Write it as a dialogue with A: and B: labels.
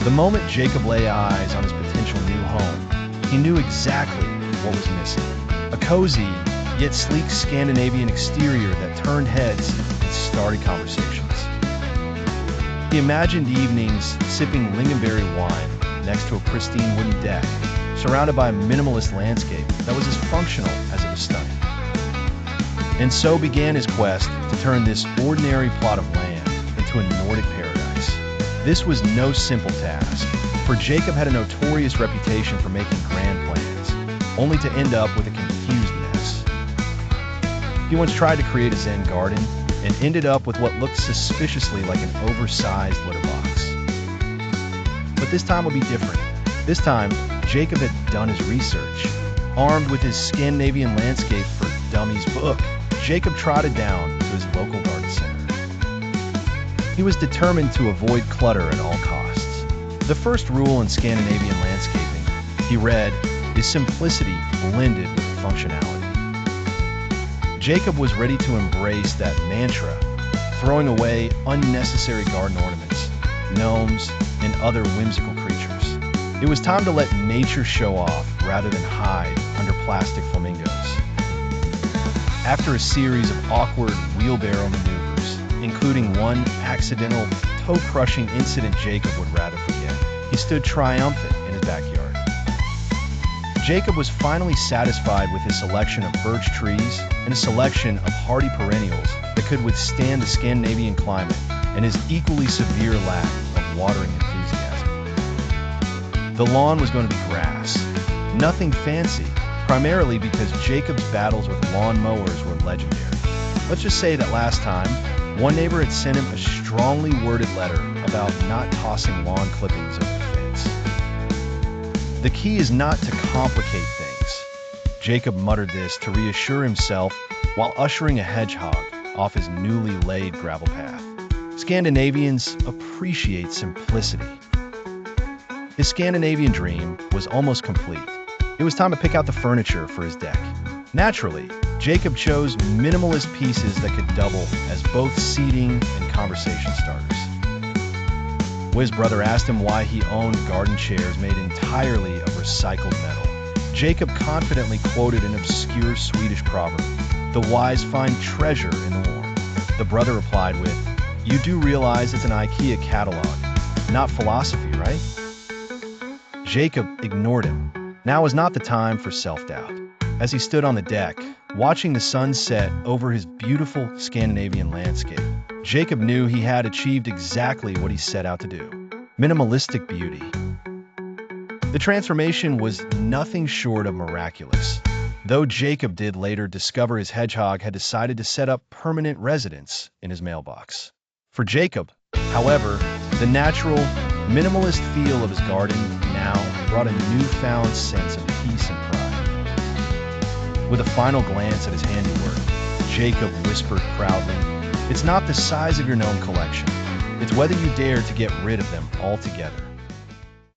A: The moment Jacob lay eyes on his potential new home, he knew exactly what was missing. A cozy, yet sleek Scandinavian exterior that turned heads and started conversations. He imagined evenings sipping lingonberry wine next to a pristine wooden deck, surrounded by a minimalist landscape that was as functional as it was stunning. And so began his quest to turn this ordinary plot of land into a Nordic paradise. This was no simple task, for Jakob had a notorious reputation for making grand plans, only to end up with a confused mess. He once tried to create a Zen garden and ended up with what looked suspiciously like an oversized litter box. But this time would be different. This time, Jakob had done his research. Armed with his Scandinavian Landscape for Dummies book, Jakob trotted down to his local garden center. He was determined to avoid clutter at all costs. The first rule in Scandinavian landscaping, he read, is simplicity blended with functionality. Jakob was ready to embrace that mantra, throwing away unnecessary garden ornaments, gnomes, and other whimsical creatures. It was time to let nature show off rather than hide under plastic flamingos. After a series of awkward wheelbarrow maneuvers, including one accidental toe-crushing incident Jakob would rather forget, he stood triumphant in his backyard. Jakob was finally satisfied with his selection of birch trees and a selection of hardy perennials that could withstand the Scandinavian climate and his equally severe lack of watering enthusiasm. The lawn was going to be grass, nothing fancy, primarily because Jacob's battles with lawn mowers were legendary. Let's just say that last time, one neighbor had sent him a strongly worded letter about not tossing lawn clippings over the fence. The key is not to complicate things. Jakob muttered this to reassure himself while ushering a hedgehog off his newly laid gravel path. Scandinavians appreciate simplicity. His Scandinavian dream was almost complete. It was time to pick out the furniture for his deck. Naturally, Jakob chose minimalist pieces that could double as both seating and conversation starters. When his brother asked him why he owned garden chairs made entirely of recycled metal, Jakob confidently quoted an obscure Swedish proverb, "The wise find treasure in the worn." The brother replied with, "You do realize it's an IKEA catalog, not philosophy, right?" Jakob ignored him. Now was not the time for self-doubt. As he stood on the deck, watching the sun set over his beautiful Scandinavian landscape, Jakob knew he had achieved exactly what he set out to do: minimalistic beauty. The transformation was nothing short of miraculous, though Jakob did later discover his hedgehog had decided to set up permanent residence in his mailbox. For Jakob, however, the natural, minimalist feel of his garden now brought a newfound sense of peace and pride. With a final glance at his handiwork, Jakob whispered proudly, "It's not the size of your gnome collection, it's whether you dare to get rid of them altogether."